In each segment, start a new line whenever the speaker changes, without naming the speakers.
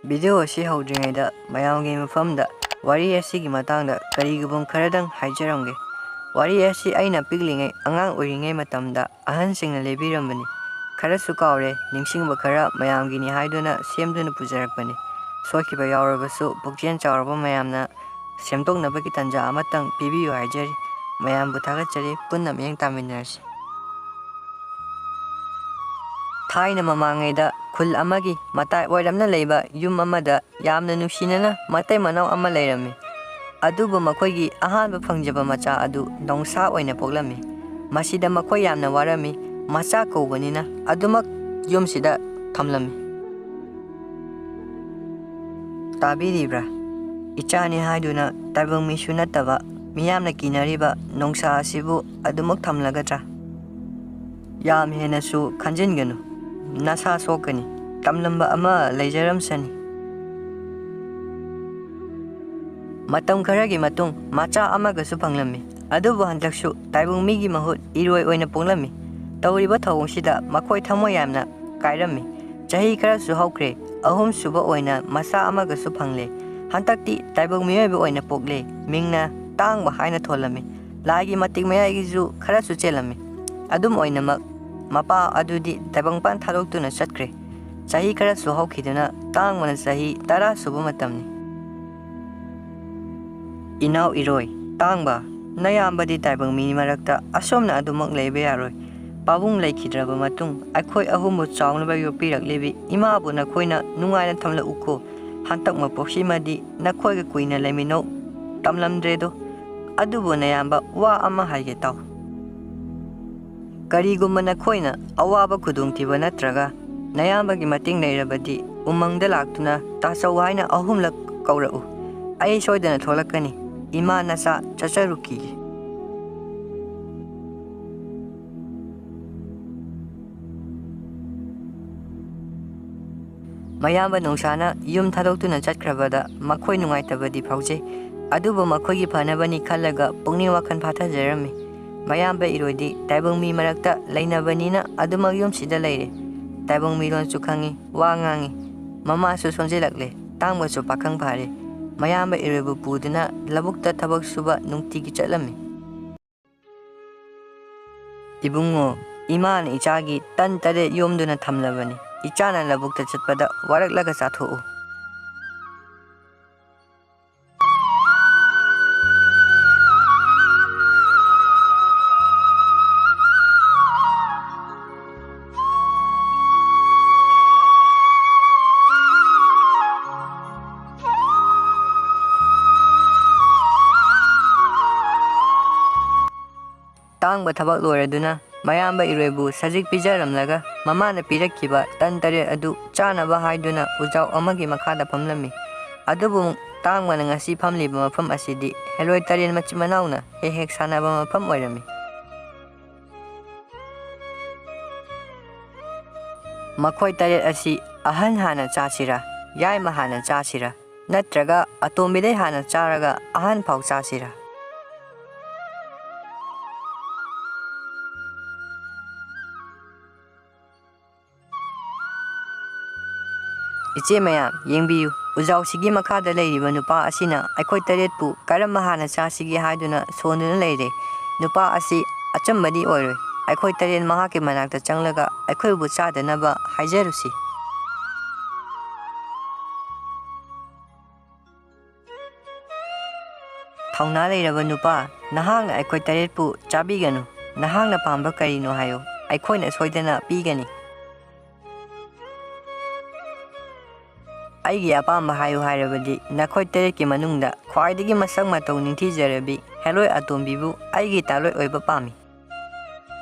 Video ꯑꯁꯤ ꯍꯧꯗ꯭ꯔꯤꯉꯩꯗ ꯃꯌꯥꯝꯒꯤ ꯃꯐꯝꯗ ꯋꯥꯔꯤ ꯑꯁꯤꯒꯤ ꯃꯇꯥꯡꯗ ꯀꯔꯤꯒꯨꯝꯕ ꯈꯔꯗꯪ ꯍꯥꯏꯖꯔꯝꯒꯦ꯫ ꯋꯥꯔꯤ ꯑꯁꯤ ꯑꯩꯅ ꯄꯤꯛꯂꯤꯉꯩ ꯑꯉꯥꯡ ꯑꯣꯏꯔꯤꯉꯩ ꯃꯇꯝꯗ ꯑꯍꯟꯁꯤꯡꯅ ꯂꯤꯕꯤꯔꯝꯕꯅꯤ꯫ ꯈꯔꯁꯨ ꯀꯥꯎꯔꯦ, ꯅꯤꯡꯁꯤꯡꯕ ꯈꯔ ꯃꯌꯥꯝꯒꯤꯅꯤ ꯍꯥꯏꯗꯨꯅ ꯁꯦꯝꯗꯨꯅ ꯄꯨꯖꯔꯛꯄꯅꯤ꯫ ꯁꯣꯏꯈꯤꯕ ꯌꯥꯎꯔꯕꯁꯨ ꯄꯨꯛꯆꯦꯜ ꯆꯥꯎꯔꯕ ꯃꯌꯥꯝꯅ ꯁꯦꯝꯗꯣꯛꯅꯕꯒꯤ ꯇꯥꯟꯖꯥ ꯑꯃꯇꯪ ꯄꯤꯕꯤꯌꯨ ꯍꯥꯏꯖꯔꯤ꯫ ꯃꯌꯥꯝꯕꯨ ꯊꯥꯒꯠꯆꯔꯤ, ꯄꯨꯟꯅ ꯃꯤꯠꯌꯦꯡ ꯇꯥꯃꯤꯟꯅꯔꯁꯤ꯫ ꯊꯥꯏꯅ ꯃꯃꯥꯡꯉꯩꯗ ꯈꯨꯜ ꯑꯃꯒꯤ ꯃꯇꯥꯏ ꯑꯣꯏꯔꯞꯅ ꯂꯩꯕ ꯌꯨꯝ ꯑꯃꯗ ꯌꯥꯝꯅ ꯅꯨꯡꯁꯤꯅꯅ ꯃꯇꯩ ꯃꯅꯥꯎ ꯑꯃ ꯂꯩꯔꯝꯃꯤ꯫ ꯑꯗꯨꯕꯨ ꯃꯈꯣꯏꯒꯤ ꯑꯍꯥꯟꯕ ꯐꯪꯖꯕ ꯃꯆꯥ ꯑꯗꯨ ꯅꯣꯡꯁꯥ ꯑꯣꯏꯅ ꯄꯣꯛꯂꯝꯃꯤ꯫ ꯃꯁꯤꯗ ꯃꯈꯣꯏ ꯌꯥꯝꯅ ꯋꯥꯔꯝꯃꯤ꯫ ꯃꯆꯥ ꯀꯧꯕꯅꯤꯅ ꯑꯗꯨꯃꯛ ꯌꯨꯝꯁꯤꯗ ꯊꯝꯂꯝꯃꯤ꯫ ꯇꯥꯕꯤꯔꯤꯕ꯭ꯔꯥ? ꯏꯆꯥꯅꯤ ꯍꯥꯏꯗꯨꯅ ꯇꯥꯏꯕꯪ ꯃꯤꯁꯨ ꯅꯠꯇꯕ ꯃꯤꯌꯥꯝꯅ ꯀꯤꯅꯔꯤꯕ ꯅꯣꯡꯁꯥ ꯑꯁꯤꯕꯨ ꯑꯗꯨꯃꯛ ꯊꯝꯂꯒꯗ꯭ꯔꯥ? ꯌꯥꯝ ꯍꯦꯟꯅꯁꯨ ꯈꯟꯖꯤꯟꯒꯅꯨ, ꯅꯁꯥ ꯁꯣꯛꯀꯅꯤ꯫ ꯇꯝꯂꯝꯕ ꯑꯃ ꯂꯩꯖꯔꯝꯁꯅꯤ꯫ ꯃꯇꯝ ꯈꯔꯒꯤ ꯃꯇꯨꯡ ꯃꯆꯥ ꯑꯃꯒꯁꯨ ꯐꯪꯂꯝꯃꯤ꯫ ꯑꯗꯨꯕꯨ ꯍꯟꯗꯛꯁꯨ ꯇꯥꯏꯕꯪ ꯃꯤꯒꯤ ꯃꯍꯨꯠ ꯏꯔꯣꯏ ꯑꯣꯏꯅ ꯄꯣꯛꯂꯝꯃꯤ꯫ ꯇꯧꯔꯤꯕ ꯊꯧꯑꯣꯡꯁꯤꯗ ꯃꯈꯣꯏ ꯊꯃꯣꯏ ꯌꯥꯝꯅ ꯀꯥꯏꯔꯝꯃꯤ꯫ ꯆꯍꯤ ꯈꯔꯁꯨ ꯍꯧꯈ꯭ꯔꯦ, ꯑꯍꯨꯝꯁꯨꯕ ꯑꯣꯏꯅ ꯃꯆꯥ ꯑꯃꯒꯁꯨ ꯐꯪꯂꯦ꯫ ꯍꯟꯗꯛꯇꯤ ꯇꯥꯏꯕꯪ ꯃꯤꯑꯣꯏꯕ ꯑꯣꯏꯅ ꯄꯣꯛꯂꯦ꯫ ꯃꯤꯡꯅ ꯇꯥꯡꯕ ꯍꯥꯏꯅ ꯊꯣꯜꯂꯝꯃꯤ꯫ ꯂꯥꯏꯒꯤ ꯃꯇꯤꯛ ꯃꯌꯥꯏꯒꯤꯁꯨ ꯈꯔꯁꯨ ꯆꯦꯜꯂꯝꯃꯤ꯫ ꯑꯗꯨꯝ ꯑꯣꯏꯅꯃꯛ ꯃꯄꯥ ꯑꯗꯨꯗꯤ ꯇꯥꯏꯕꯪꯄꯥꯟ ꯊꯥꯗꯣꯛꯇꯨꯅ ꯆꯠꯈ꯭ꯔꯦ꯫ ꯆꯍꯤ ꯈꯔꯁꯨ ꯍꯧꯈꯤꯗꯨꯅ ꯇꯥꯡꯕꯅ ꯆꯍꯤ 10 ꯁꯨꯕ ꯃꯇꯝꯅꯤ꯫ ꯏꯅꯥꯎ ꯏꯔꯣꯏ, ꯇꯥꯡꯕ, ꯅꯌꯥꯝꯕꯗꯤ ꯇꯥꯏꯕꯪ ꯃꯤ ꯃꯔꯛꯇ ꯑꯁꯣꯝꯅ ꯑꯗꯨꯃꯛ ꯂꯩꯕ ꯌꯥꯔꯣꯏ꯫ ꯄꯥꯕꯨꯡ ꯂꯩꯈꯤꯗ꯭ꯔꯕ ꯃꯇꯨꯡ ꯑꯩꯈꯣꯏ ꯑꯍꯨꯝꯕꯨ ꯆꯥꯎꯅꯕ ꯌꯣꯛꯄꯤꯔꯛꯂꯤꯕꯤ ꯏꯃꯥꯕꯨ ꯅꯈꯣꯏꯅ ꯅꯨꯡꯉꯥꯏꯅ ꯊꯝꯂꯛꯎꯀꯣ꯫ ꯍꯟꯇꯛ ꯃꯄꯣꯛꯁꯤꯃꯗꯤ ꯅꯈꯣꯏꯒ ꯀꯨꯏꯅ ꯂꯩꯃꯤꯟꯅꯧ ꯇꯝꯂꯝꯗ꯭ꯔꯦꯗꯣ꯫ ꯑꯗꯨꯕꯨ ꯅꯌꯥꯝꯕ, ꯋꯥ ꯑꯃ ꯍꯥꯏꯒꯦ ꯇꯥꯎ꯫ ꯀꯔꯤꯒꯨꯝꯕ ꯅꯈꯣꯏꯅ ꯑꯋꯥꯕ ꯈꯨꯗꯣꯡꯊꯤꯕ ꯅꯠꯇ꯭ꯔꯒ ꯅꯌꯥꯝꯕꯒꯤ ꯃꯇꯦꯡ ꯂꯩꯔꯕꯗꯤ ꯎꯃꯪꯗ ꯂꯥꯛꯇꯨꯅ ꯇꯥꯆꯧ ꯍꯥꯏꯅ 3ꯂꯛ ꯀꯧꯔꯛꯎ꯫ ꯑꯩ ꯁꯣꯏꯗꯅ ꯊꯣꯛꯂꯛꯀꯅꯤ꯫ ꯏꯃꯥ ꯅꯆꯥ ꯆꯠꯆꯔꯨꯈꯤꯒꯦ꯫ ꯃꯌꯥꯝꯕ ꯅꯣꯡꯁꯥꯅ ꯌꯨꯝ ꯊꯥꯗꯣꯛꯇꯨꯅ ꯆꯠꯈ꯭ꯔꯕꯗ ꯃꯈꯣꯏ ꯅꯨꯡꯉꯥꯏꯇꯕꯗꯤ ꯐꯥꯎꯖꯩ꯫ ꯑꯗꯨꯕꯨ ꯃꯈꯣꯏꯒꯤ ꯐꯅꯕꯅꯤ ꯈꯜꯂꯒ ꯄꯨꯛꯅꯤꯡ ꯋꯥꯈꯜ ꯐꯥꯊꯖꯔꯝꯃꯤ꯫ ꯃꯌꯥꯝꯕ ꯏꯔꯣꯏꯗꯤ ꯇꯥꯏꯕꯪ ꯃꯤ ꯃꯔꯛꯇ ꯂꯩꯅꯕꯅꯤꯅ ꯑꯗꯨꯃꯛ ꯌꯨꯝꯁꯤꯗ ꯂꯩꯔꯦ꯫ ꯇꯥꯏꯕꯪ ꯃꯤꯂꯣꯟꯁꯨ ꯈꯪꯏ, ꯋꯥ ꯉꯥꯡꯏ꯫ ꯃꯃꯥꯁꯨ ꯁꯣꯟꯖꯤꯜꯂꯛꯂꯦ, ꯇꯥꯡꯕꯁꯨ ꯄꯥꯈꯪ ꯐꯥꯔꯦ꯫ ꯃꯌꯥꯝꯕ ꯏꯔꯣꯏꯕꯨ ꯄꯨꯗꯨꯅ ꯂꯧꯕꯨꯛꯇ ꯊꯕꯛ ꯁꯨꯕ ꯅꯨꯡꯇꯤꯒꯤ ꯆꯠꯂꯝꯃꯤ꯫ ꯏꯕꯨꯡꯉꯣ, ꯏꯃꯥꯅ ꯏꯆꯥꯒꯤ ꯇꯟ 8 ꯌꯣꯝꯗꯨꯅ ꯊꯝꯂꯕꯅꯤ꯫ ꯏꯆꯥꯅ ꯂꯧꯕꯨꯛꯇ ꯆꯠꯄꯗ ꯋꯥꯔꯛꯂꯒ ꯆꯥꯊꯣꯛꯎ꯫ ꯇꯥꯡꯕ ꯊꯕꯛ ꯂꯣꯏꯔꯗꯨꯅ ꯃꯌꯥꯝꯕ ꯏꯔꯣꯏꯕꯨ ꯁꯖꯤꯛ ꯄꯤꯖꯔꯝꯂꯒ ꯃꯃꯥꯅ ꯄꯤꯔꯛꯈꯤꯕ ꯇꯟ 8 ꯑꯗꯨ ꯆꯥꯅꯕ ꯍꯥꯏꯗꯨꯅ ꯎꯖꯥꯎ ꯑꯃꯒꯤ ꯃꯈꯥꯗ ꯐꯝꯂꯝꯃꯤ꯫ ꯑꯗꯨꯕꯨ ꯇꯥꯡꯕꯅ ꯉꯁꯤ ꯐꯝꯂꯤꯕ ꯃꯐꯝ ꯑꯁꯤꯗꯤ ꯍꯦꯂꯣꯏ 8 ꯃꯆꯤꯟ ꯃꯅꯥꯎꯅ ꯍꯦꯛ ꯍꯦꯛ ꯁꯥꯟꯅꯕ ꯃꯐꯝ ꯑꯣꯏꯔꯝꯃꯤ꯫ ꯃꯈꯣꯏ 8 ꯑꯁꯤ ꯑꯍꯟ ꯍꯥꯟꯅ ꯆꯥꯁꯤꯔꯥ, ꯌꯥꯏꯃ ꯍꯥꯟꯅ ꯆꯥꯁꯤꯔꯥ, ꯅꯠꯇ꯭ꯔꯒ ꯑꯇꯣꯝꯕꯤꯗꯩ ꯍꯥꯟꯅ ꯆꯥꯔꯒ ꯑꯍꯟ ꯐꯥꯎ ꯆꯥꯁꯤꯔꯥ? ꯏꯆꯦ ꯃꯌꯥꯝ ꯌꯦꯡꯕꯤꯌꯨ, ꯎꯖꯥꯎꯁꯤꯒꯤ ꯃꯈꯥꯗ ꯂꯩꯔꯤꯕ ꯅꯨꯄꯥ ꯑꯁꯤꯅ ꯑꯩꯈꯣꯏ 8ꯄꯨ ꯀꯔꯝꯕ ꯍꯥꯟꯅ ꯆꯥꯁꯤꯒꯦ ꯍꯥꯏꯗꯨꯅ ꯁꯣꯟꯗꯨꯅ ꯂꯩꯔꯦ꯫ ꯅꯨꯄꯥ ꯑꯁꯤ ꯑꯆꯝꯕꯗꯤ ꯑꯣꯏꯔꯣꯏ꯫ ꯑꯩꯈꯣꯏ 8 ꯃꯍꯥꯛꯀꯤ ꯃꯅꯥꯛꯇ ꯆꯪꯂꯒ ꯑꯩꯈꯣꯏꯕꯨ ꯆꯥꯗꯅꯕ ꯍꯥꯏꯖꯔꯨꯁꯤ꯫ ꯊꯧꯅꯥ ꯂꯩꯔꯕ ꯅꯨꯄꯥ, ꯅꯍꯥꯛꯅ ꯑꯩꯈꯣꯏ 8ꯄꯨ ꯆꯥꯕꯤꯒꯅꯨ꯫ ꯅꯍꯥꯛꯅ ꯄꯥꯝꯕ ꯀꯔꯤꯅꯣ ꯍꯥꯏꯌꯨ, ꯑꯩꯈꯣꯏꯅ ꯁꯣꯏꯗꯅ ꯄꯤꯒꯅꯤ꯫ ꯑꯩꯒꯤ ꯑꯄꯥꯝꯕ ꯍꯥꯏꯌꯨ ꯍꯥꯏꯔꯕꯗꯤ ꯅꯈꯣꯏ 8ꯀꯤ ꯃꯅꯨꯡꯗ ꯈ꯭ꯋꯥꯏꯗꯒꯤ ꯃꯁꯛ ꯃꯇꯧ ꯅꯤꯡꯊꯤꯖꯔꯕꯤ ꯍꯦꯂꯣꯏ ꯑꯇꯣꯝꯕꯤꯕꯨ ꯑꯩꯒꯤ ꯇꯥꯂꯣꯏ ꯑꯣꯏꯕ ꯄꯥꯝꯃꯤ꯫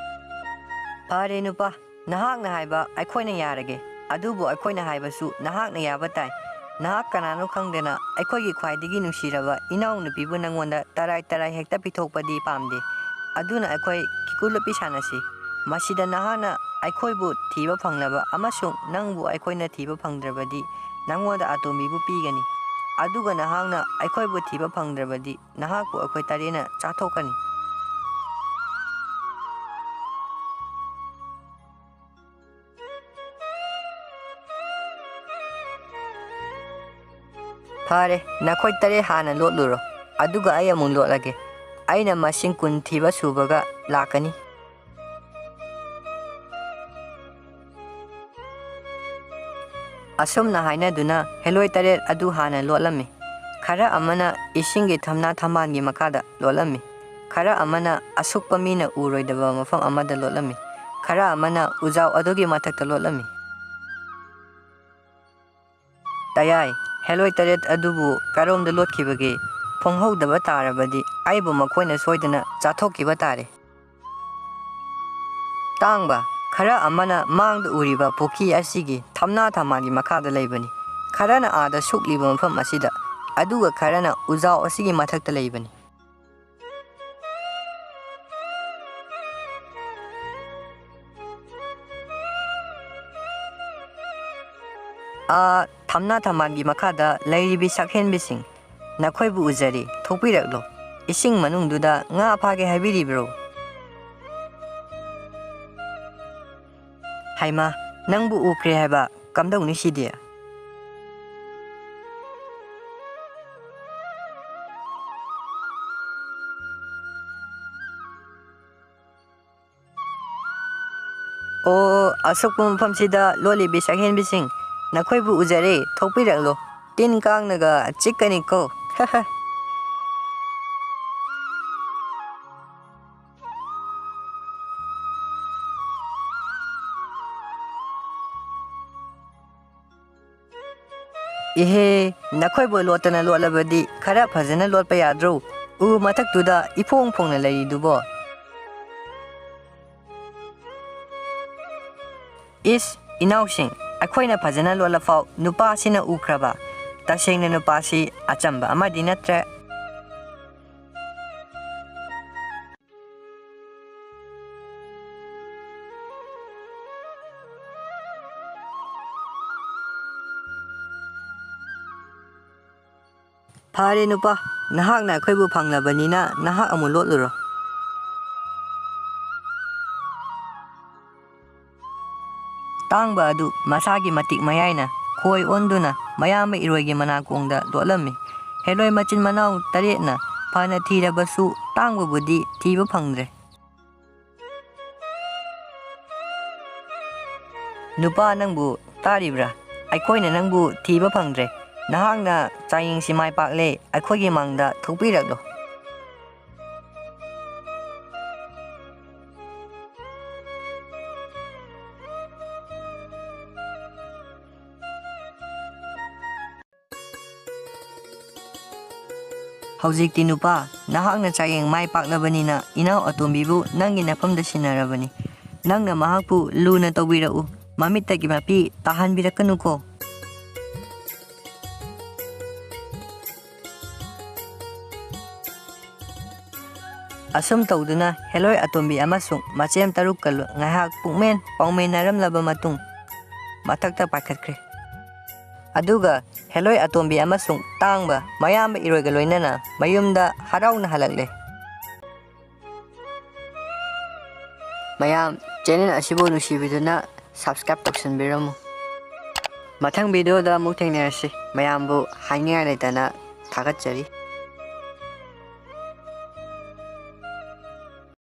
ꯐꯔꯦ ꯅꯨꯄꯥ, ꯅꯍꯥꯛꯅ ꯍꯥꯏꯕ ꯑꯩꯈꯣꯏꯅ ꯌꯥꯔꯒꯦ꯫ ꯑꯗꯨꯕꯨ ꯑꯩꯈꯣꯏꯅ ꯍꯥꯏꯕꯁꯨ ꯅꯍꯥꯛꯅ ꯌꯥꯕ ꯇꯥꯏ꯫ ꯅꯍꯥꯛ ꯀꯅꯥꯅꯣ ꯈꯪꯗꯅ ꯑꯩꯈꯣꯏꯒꯤ ꯈ꯭ꯋꯥꯏꯗꯒꯤ ꯅꯨꯡꯁꯤꯔꯕ ꯏꯅꯥꯎꯅꯨꯄꯤꯕꯨ ꯅꯉꯣꯟꯗ ꯇꯔꯥꯏ ꯍꯦꯛꯇ ꯄꯤꯊꯣꯛꯄꯗꯤ ꯄꯥꯝꯗꯦ꯫ ꯑꯗꯨꯅ ꯑꯩꯈꯣꯏ ꯀꯤꯀꯨ ꯂꯣꯠꯄꯤ ꯁꯥꯟꯅꯁꯤ꯫ ꯃꯁꯤꯗ ꯅꯍꯥꯛꯅ ꯑꯩꯈꯣꯏꯕꯨ ꯊꯤꯕ ꯐꯪꯂꯕ ꯑꯃꯁꯨꯡ ꯅꯪꯕꯨ ꯑꯩꯈꯣꯏꯅ ꯊꯤꯕ ꯐꯪꯗ꯭ꯔꯕꯗꯤ ꯅꯉꯣꯟꯗ ꯑꯇꯣꯝꯕꯤꯕꯨ ꯄꯤꯒꯅꯤ꯫ ꯑꯗꯨꯒ ꯅꯍꯥꯛꯅ ꯑꯩꯈꯣꯏꯕꯨ ꯊꯤꯕ ꯐꯪꯗ꯭ꯔꯕꯗꯤ ꯅꯍꯥꯛꯄꯨ ꯑꯩꯈꯣꯏ 8ꯅ ꯆꯥꯊꯣꯛꯀꯅꯤ꯫ ꯐꯔꯦ ꯅꯈꯣꯏ ꯇꯔꯦꯠ ꯍꯥꯟꯅ ꯂꯣꯠꯂꯨꯔꯣ ꯑꯗꯨꯒ ꯑꯩ ꯑꯃꯨꯛ ꯂꯣꯠꯂꯒꯦ ꯑꯩꯅ ꯃꯁꯤꯡ 10 ꯊꯤꯕ ꯁꯨꯕꯒ ꯂꯥꯛꯀꯅꯤ ꯑꯁꯨꯝꯅ ꯍꯥꯏꯅꯗꯨꯅ ꯍꯦꯂꯣꯏ ꯇꯔꯦꯠ ꯑꯗꯨ ꯍꯥꯟꯅ ꯂꯣꯠꯂꯝꯃꯤ ꯈꯔ ꯑꯃꯅ ꯏꯁꯤꯡꯒꯤ ꯊꯝꯅꯥ ꯊꯝꯕꯥꯜꯒꯤ ꯃꯈꯥꯗ ꯂꯣꯠꯂꯝꯃꯤ ꯈꯔ ꯑꯃꯅ ꯑꯁꯨꯛꯄ ꯃꯤꯅ ꯎꯔꯣꯏꯗꯕ ꯃꯐꯝ ꯑꯃꯗ ꯂꯣꯠꯂꯝꯃꯤ ꯈꯔ ꯑꯃꯅ ꯎꯖꯥꯎ ꯑꯗꯨꯒꯤ ꯃꯊꯛꯇ ꯂꯣꯠꯂꯝꯃꯤ ꯇꯌꯥꯏ ꯍꯦꯂꯣꯏ ꯇꯔꯦꯠ ꯑꯗꯨꯕꯨ ꯀꯔꯣꯝꯗ ꯂꯣꯠꯈꯤꯕꯒꯦ ꯐꯣꯡꯍꯧꯗꯕ ꯇꯥꯔꯕꯗꯤ ꯑꯩꯕꯨ ꯃꯈꯣꯏꯅ ꯁꯣꯏꯗꯅ ꯆꯥꯊꯣꯛꯈꯤꯕ ꯇꯥꯔꯦ ꯇꯥꯡꯕ ꯈꯔ ꯑꯃꯅ ꯃꯥꯡꯗ ꯎꯔꯤꯕ ꯄꯨꯈ꯭ꯔꯤ ꯑꯁꯤꯒꯤ ꯊꯝꯅꯥ ꯊꯝꯕꯥꯜꯒꯤ ꯃꯈꯥꯗ ꯂꯩꯕꯅꯤ ꯈꯔꯅ ꯑꯥꯗ ꯁꯨꯛꯂꯤꯕ ꯃꯐꯝ ꯑꯁꯤꯗ ꯑꯗꯨꯒ ꯈꯔꯅ ꯎꯖꯥꯎ ꯑꯁꯤꯒꯤ ꯃꯊꯛꯇ ꯂꯩꯕꯅꯤ ꯊꯝꯅꯥ ꯊꯝꯕꯥꯜꯒꯤ ꯃꯈꯥꯗ ꯂꯩꯔꯤꯕꯤ ꯁꯛꯍꯦꯟꯕꯤꯁꯤꯡ ꯅꯈꯣꯏꯕꯨ ꯎꯖꯔꯤ ꯊꯣꯛꯄꯤꯔꯛꯂꯣ ꯏꯁꯤꯡ ꯃꯅꯨꯡꯗꯨꯗ ꯉꯥ ꯐꯥꯒꯦ ꯍꯥꯏꯕꯤꯔꯤꯕ꯭ꯔꯣ ꯍꯩꯃꯥ ꯅꯪꯕꯨ ꯎꯈ꯭ꯔꯦ ꯍꯥꯏꯕ ꯀꯝꯗꯧꯅꯤ ꯁꯤꯗꯤ ꯑꯣ ꯑꯁꯨꯛꯄ ꯃꯐꯝꯁꯤꯗ ꯂꯣꯠꯂꯤꯕꯤ ꯁꯛꯍꯦꯟꯕꯤꯁꯤꯡ ꯅꯈꯣꯏꯕꯨ ꯎꯖꯔꯦ ꯊꯣꯛꯄꯤꯔꯛꯂꯣ ꯇꯤꯟ ꯀꯥꯡꯅꯒ ꯆꯤꯛꯀꯅꯤꯀꯣ ꯏꯍꯦ ꯅꯈꯣꯏꯕꯨ ꯂꯣꯠꯇꯅ ꯂꯣꯠꯂꯕꯗꯤ ꯈꯔ ꯐꯖꯅ ꯂꯣꯠꯄ ꯌꯥꯗ꯭ꯔꯣ ꯎ ꯃꯊꯛꯇꯨꯗ ꯏꯐꯣꯡ ꯐꯣꯡꯅ ꯂꯩꯔꯤꯗꯨꯕꯣ ꯏꯁ ꯏꯅꯥꯎꯁꯤꯡ ꯑꯩꯈꯣꯏꯅ ꯐꯖꯅ ꯂꯣꯠꯂꯐꯥꯎ ꯅꯨꯄꯥꯁꯤꯅ ꯎꯈ꯭ꯔꯕ ꯇꯁꯦꯡꯅ ꯅꯨꯄꯥꯁꯤ ꯑꯆꯝꯕ ꯑꯃꯗꯤ ꯅꯠꯇ꯭ꯔꯦ ꯐꯔꯦ ꯅꯨꯄꯥ ꯅꯍꯥꯛꯅ ꯑꯩꯈꯣꯏꯕꯨ ꯐꯪꯂꯕꯅꯤꯅ ꯅꯍꯥꯛ ꯑꯃꯨꯛ ꯂꯣꯠꯂꯨꯔꯣ ꯇꯥꯡꯕ ꯑꯗꯨ ꯃꯁꯥꯒꯤ ꯃꯇꯤꯛ ꯃꯌꯥꯏꯅ ꯈꯣꯏ ꯑꯣꯟꯗꯨꯅ ꯃꯌꯥꯝꯕ ꯏꯔꯣꯏꯒꯤ ꯃꯅꯥꯀꯣꯡꯗ ꯂꯣꯠꯂꯝꯃꯤ ꯍꯦꯂꯣꯏ ꯃꯆꯤꯟ ꯃꯅꯥꯎ ꯇꯔꯦꯠꯅ ꯐꯅ ꯊꯤꯔꯕꯁꯨ ꯇꯥꯡꯕꯕꯨꯗꯤ ꯊꯤꯕ ꯐꯪꯗ꯭ꯔꯦ ꯅꯨꯄꯥ ꯅꯪꯕꯨ ꯇꯥꯔꯤꯕ꯭ꯔꯥ ꯑꯩꯈꯣꯏꯅ ꯅꯪꯕꯨ ꯊꯤꯕ ꯐꯪꯗ꯭ꯔꯦ ꯅꯍꯥꯛꯅ ꯆꯥꯌꯦꯡꯁꯤ ꯃꯥꯏ ꯄꯥꯛꯂꯦ ꯑꯩꯈꯣꯏꯒꯤ ꯃꯥꯡꯗ ꯊꯣꯛꯄꯤꯔꯛꯂꯣ ꯍꯧꯖꯤꯛꯇꯤ ꯅꯨꯄꯥ ꯅꯍꯥꯛꯅ ꯆꯥꯌꯦꯡ ꯃꯥꯏ ꯄꯥꯛꯂꯕꯅꯤꯅ ꯏꯅꯥꯎ ꯑꯇꯣꯝꯕꯤꯕꯨ ꯅꯪꯒꯤ ꯅꯐꯝꯗ ꯁꯤꯟꯅꯔꯕꯅꯤ ꯅꯪꯅ ꯃꯍꯥꯛꯄꯨ ꯂꯨꯅ ꯇꯧꯕꯤꯔꯛꯎ ꯃꯃꯤꯠꯇꯒꯤ ꯃꯄꯤ ꯇꯥꯍꯟꯕꯤꯔꯛꯀꯅꯨꯀꯣ ꯑꯁꯨꯝ ꯇꯧꯗꯨꯅ ꯍꯦꯂꯣꯏ ꯑꯇꯣꯝꯕꯤ ꯑꯃꯁꯨꯡ ꯃꯆꯦꯝ ꯇꯔꯨꯛꯀ ꯉꯥꯏꯍꯥꯛ ꯄꯨꯛꯃꯦꯟ ꯄꯥꯎꯃꯤꯟꯅꯔꯝꯂꯕ ꯃꯇꯨꯡ ꯃꯊꯛꯇ ꯄꯥꯏꯈꯠꯈ꯭ꯔꯦ ꯑꯗꯨꯒ ꯍꯦꯂꯣꯏ ꯑꯇꯣꯝꯕꯤ ꯑꯃꯁꯨꯡ ꯇꯥꯡꯕ ꯃꯌꯥꯝꯕ ꯏꯔꯣꯏꯒ ꯂꯣꯏꯅꯅ ꯃꯌꯨꯝꯗ ꯍꯔꯥꯎꯅ ꯍꯜꯂꯛꯂꯦ ꯃꯌꯥꯝ ꯆꯦꯅꯦꯜ ꯑꯁꯤꯕꯨ ꯅꯨꯡꯁꯤꯕꯤꯗꯨꯅ ꯁꯕꯁꯀ꯭ꯔꯥꯏꯕ ꯇꯧꯁꯟꯕꯤꯔꯝꯃꯨ ꯃꯊꯪ ꯚꯤꯗꯤꯑꯣꯗ ꯑꯃꯨꯛ ꯊꯦꯡꯅꯔꯁꯤ ꯃꯌꯥꯝꯕꯨ ꯍꯥꯏꯅꯤꯡꯉꯥꯏ ꯂꯩꯇꯅ ꯊꯥꯒꯠꯆꯔꯤ